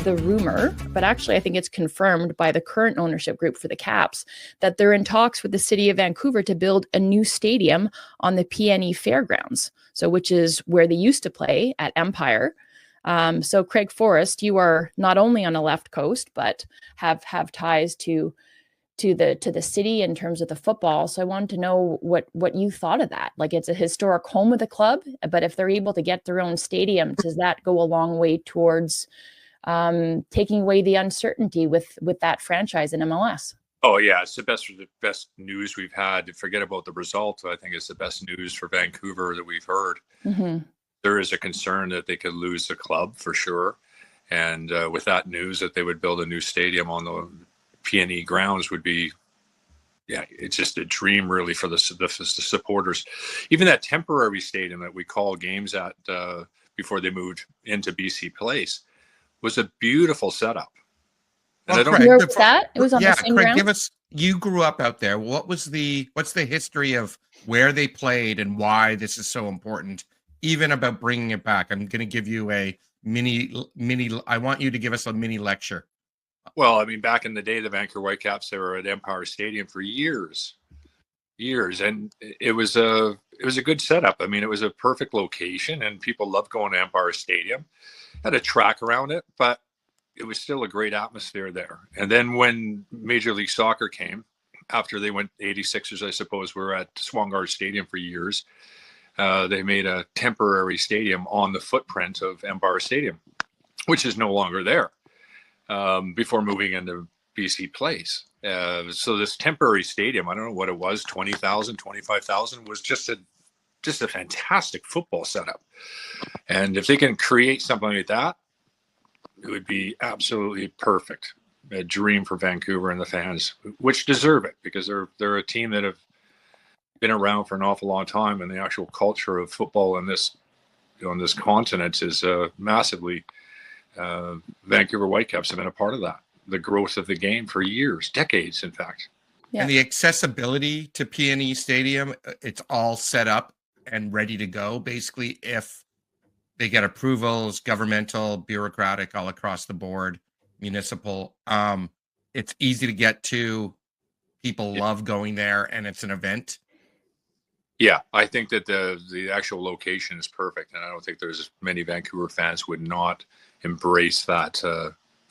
the rumor, but actually I think it's confirmed by the current ownership group for the Caps, that they're in talks with the city of Vancouver to build a new stadium on the PNE Fairgrounds, so which is where they used to play at Empire. So Craig Forrest, you are not only on the left coast, but have ties to the city in terms of the football. So I wanted to know what you thought of that. Like, it's a historic home of the club, but if they're able to get their own stadium, does that go a long way towards taking away the uncertainty with that franchise in MLS? Oh yeah, it's the best news we've had. Forget about the result. I think it's the best news for Vancouver that we've heard. Mm-hmm. There is a concern that they could lose the club for sure, and with that news that they would build a new stadium on the PNE grounds would be, it's just a dream really for the supporters. Even that temporary stadium that we call games at before they moved into BC Place was a beautiful setup. And well, Craig, it was on the same Craig, ground? You grew up out there. What's the history of where they played and why this is so important, even about bringing it back? I'm going to give you a mini. I want you to give us a mini lecture. Well, I mean, back in the day, the Vancouver Whitecaps, they were at Empire Stadium for years, and it was a good setup. I mean, it was a perfect location, and people loved going to Empire Stadium. Had a track around it, but it was still a great atmosphere there. And then when Major League Soccer came, after they went 86ers, I suppose, were at Swangard Stadium for years. They made a temporary stadium on the footprint of Empire Stadium, which is no longer there. Before moving into BC Place. So this temporary stadium, I don't know what it was, 20,000, 25,000, was just a fantastic football setup. And if they can create something like that, it would be absolutely perfect. A dream for Vancouver and the fans, which deserve it, because they're a team that have been around for an awful long time, and the actual culture of football in this, on this continent is massively. Vancouver Whitecaps have been a part of that, the growth of the game for years, decades, in fact. Yeah. And the accessibility to PNE Stadium, it's all set up and ready to go, basically, if they get approvals, governmental, bureaucratic, all across the board, municipal. It's easy to get to. People love going there, and it's an event. Yeah, I think that the actual location is perfect, and I don't think there's many Vancouver fans would not embrace that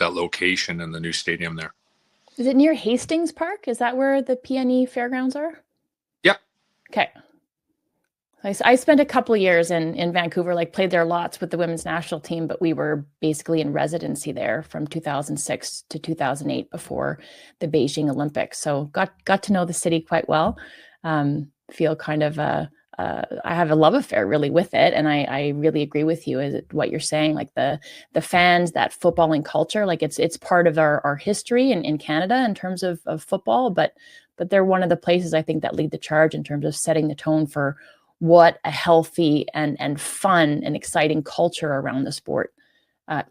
location and the new stadium there. Is it near Hastings Park? Is that where the PNE Fairgrounds are? Yep. Okay. I spent a couple of years in Vancouver, like played there lots with the women's national team, but we were basically in residency there from 2006 to 2008 before the Beijing Olympics. So got to know the city quite well. Feel kind of I have a love affair really with it, and I really agree with you is what you're saying. Like the fans, that footballing culture, like it's part of our history in Canada in terms of football, but they're one of the places I think that lead the charge in terms of setting the tone for what a healthy and fun and exciting culture around the sport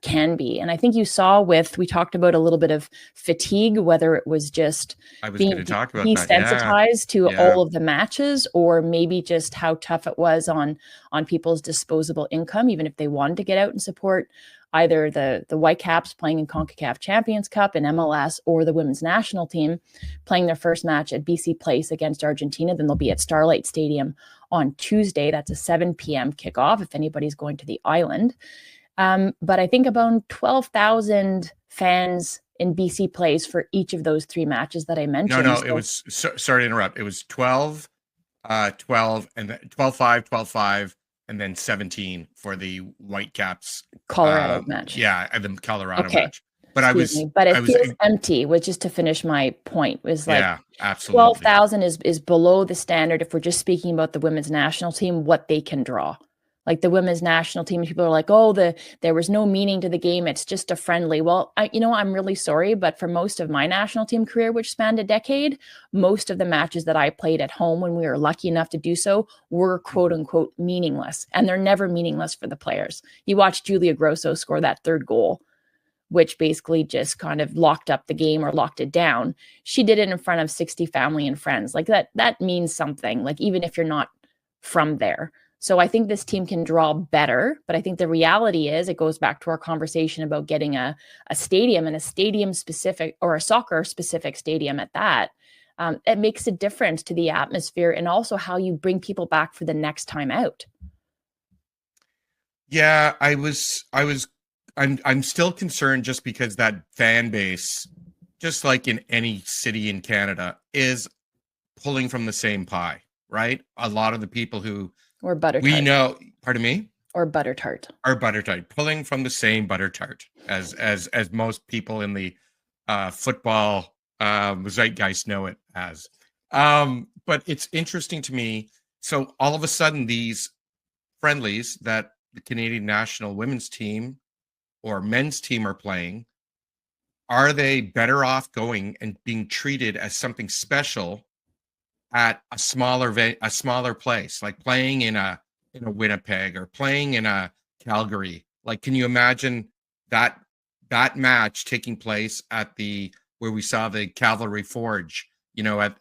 can be. And I think you saw we talked about a little bit of fatigue, whether it was just being desensitized to all of the matches, or maybe just how tough it was on people's disposable income, even if they wanted to get out and support either the Whitecaps playing in CONCACAF Champions Cup and MLS, or the women's national team playing their first match at BC Place against Argentina. Then they'll be at Starlight Stadium on Tuesday. That's a 7 p.m. kickoff if anybody's going to the island. But I think about 12,000 fans in BC Place for each of those three matches that I mentioned. No, it was, sorry to interrupt. It was 12, 12, and 12-5, 12-5, and then 17 for the Whitecaps. Colorado match. Yeah, the Colorado match. But But it feels empty, which is to finish my point, was like, yeah, absolutely. 12,000 is below the standard if we're just speaking about the women's national team, what they can draw. Like the women's national team, people are like, oh, there was no meaning to the game. It's just a friendly. Well, I'm really sorry, but for most of my national team career, which spanned a decade, most of the matches that I played at home when we were lucky enough to do so were quote unquote meaningless. And they're never meaningless for the players. You watch Julia Grosso score that third goal, which basically just kind of locked up the game or locked it down. She did it in front of 60 family and friends. Like that means something, like even if you're not from there. So I think this team can draw better, but I think the reality is it goes back to our conversation about getting a stadium, and a stadium specific, or a soccer specific stadium at that. It makes a difference to the atmosphere and also how you bring people back for the next time out. Yeah, I'm still concerned just because that fan base, just like in any city in Canada, is pulling from the same pie, right? A lot of the people who Or butter tart. we know, pardon me? Or butter tart. Or butter tart, pulling from the same butter tart as most people in the football zeitgeist know it as. But it's interesting to me. So all of a sudden, these friendlies that the Canadian national women's team or men's team are playing, are they better off going and being treated as something special at a smaller place, like playing in a Winnipeg or playing in a Calgary? Like, can you imagine that match taking place at where we saw the Cavalry Forge,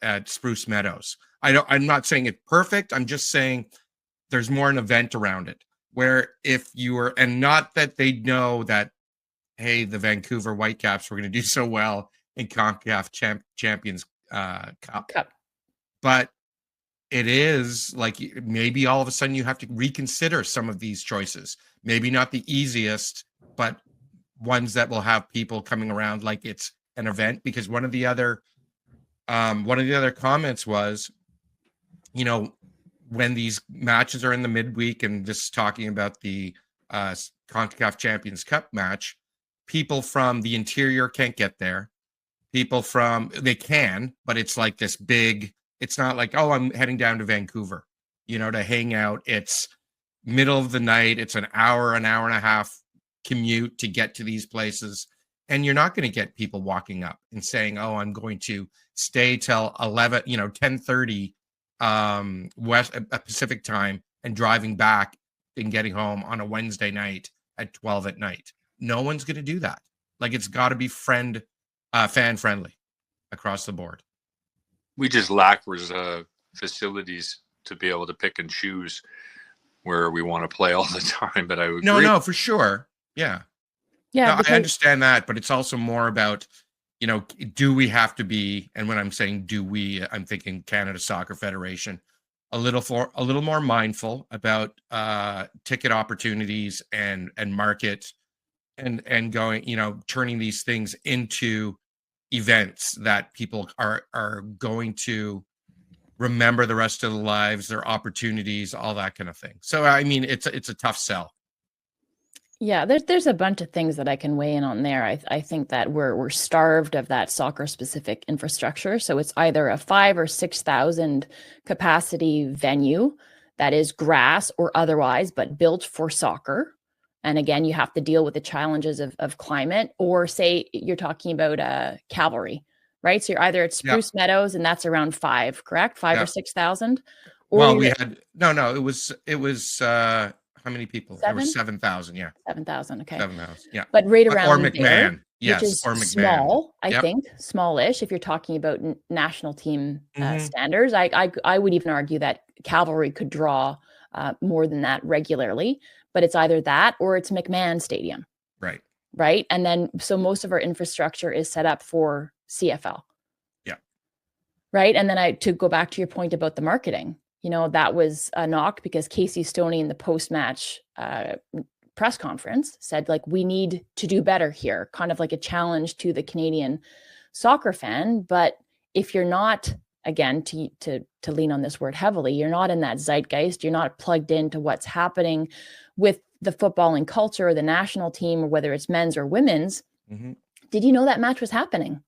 at Spruce Meadows? I'm not saying it's perfect. I'm just saying there's more an event around it, where if you were, and not that they know that, hey, the Vancouver Whitecaps were going to do so well in CONCACAF Champions Cup. But it is like, maybe all of a sudden you have to reconsider some of these choices. Maybe not the easiest, but ones that will have people coming around like it's an event. Because one of the other comments was, when these matches are in the midweek, and just talking about the CONCACAF Champions Cup match, people from the interior can't get there. They can, but it's like this big. It's not like, oh, I'm heading down to Vancouver, to hang out. It's middle of the night. It's an hour and a half commute to get to these places. And you're not going to get people walking up and saying, oh, I'm going to stay till 10:30 Pacific time and driving back and getting home on a Wednesday night at 12 at night. No one's going to do that. Like, it's got to be fan friendly across the board. We just lack facilities to be able to pick and choose where we want to play all the time. But I would no, for sure. Yeah. Yeah. No, I understand that, but it's also more about, do we have to be, and when I'm saying do we, I'm thinking Canada Soccer Federation, a little more mindful about ticket opportunities and market and going, turning these things into events that people are going to remember the rest of their lives, their opportunities, all that kind of thing. So, I mean, it's a tough sell. Yeah, there's a bunch of things that I can weigh in on there. I think that we're starved of that soccer specific infrastructure. So it's either a 5,000 or 6,000 capacity venue that is grass or otherwise, but built for soccer. And again, you have to deal with the challenges of climate, or say you're talking about Cavalry, right? So you're either at Spruce Meadows, and that's around 5, correct? 5 or 6,000. Well, we had it was how many people? 7? There were 7,000. Yeah, 7,000. Okay, 7,000. Yeah, but right around or McMahon. there, Yes, which is or McMahon. Small. I think smallish. If you're talking about national team standards, I would even argue that Cavalry could draw more than that regularly. But it's either that or it's McMahon Stadium. Right. And then, so most of our infrastructure is set up for CFL. Yeah. Right. And then to go back to your point about the marketing, that was a knock, because Casey Stoney in the post-match press conference said, like, we need to do better here, kind of like a challenge to the Canadian soccer fan. But if you're not, again, to lean on this word heavily, you're not in that zeitgeist, you're not plugged into what's happening with the footballing culture or the national team, or whether it's men's or women's. Did you know that match was happening?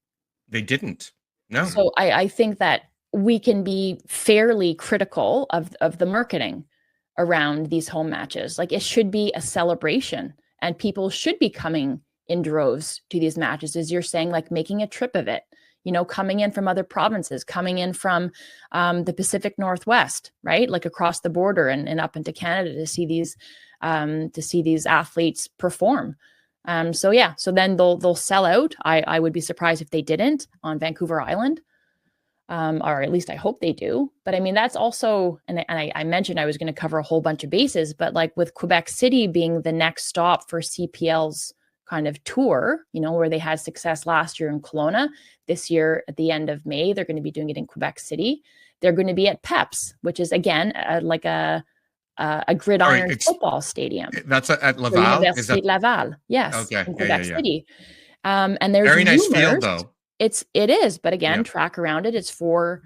They didn't. No. So I think that we can be fairly critical of the marketing around these home matches. Like, it should be a celebration, and people should be coming in droves to these matches, as you're saying, like making a trip of it. Coming in from other provinces, coming in from the Pacific Northwest, right? Like across the border and up into Canada to see these athletes perform. So then they'll sell out. I would be surprised if they didn't on Vancouver Island. or at least I hope they do. But I mean, that's also, and I mentioned I was going to cover a whole bunch of bases, but like with Quebec City being the next stop for CPL's kind of tour, you know, where they had success last year in Kelowna, this year at the end of May, they're going to be doing it in Quebec City. They're going to be at PEPS, which is again like a gridiron football stadium. That's at Laval. Is that Laval? Yes, okay. In Quebec City. And there's very nice field though. It is, but again, track around it. It's for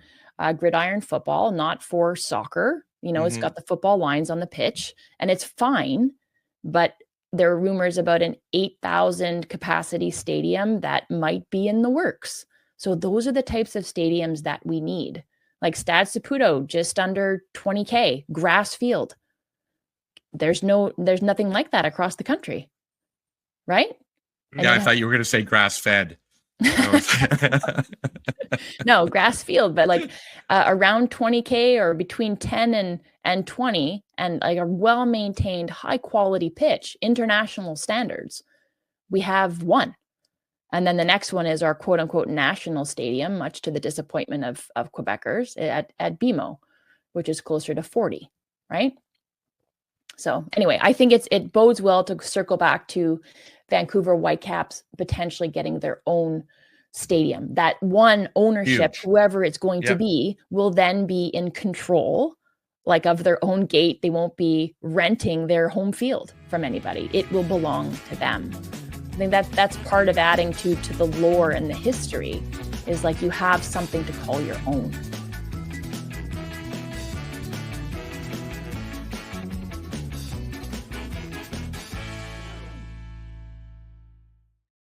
gridiron football, not for soccer. You know, it's got the football lines on the pitch, and it's fine. But there are rumors about an 8,000 capacity stadium that might be in the works. So those are the types of stadiums that we need. Like Stade Saputo, just under 20K, grass field. There's nothing like that across the country, right? Yeah, I thought you were going to say grass fed. No, grass field, but like around 20K or between 10 and 20, and like a well-maintained, high-quality pitch, international standards. We have one. And then the next one is our quote-unquote national stadium, much to the disappointment of Quebecers, at BMO, which is closer to 40, right? So anyway, I think it bodes well to circle back to Vancouver Whitecaps potentially getting their own stadium. That one ownership, whoever it's going to be, will then be in control, like of their own gate. They won't be renting their home field from anybody. It will belong to them. I think that's part of adding to the lore and the history, is like you have something to call your own.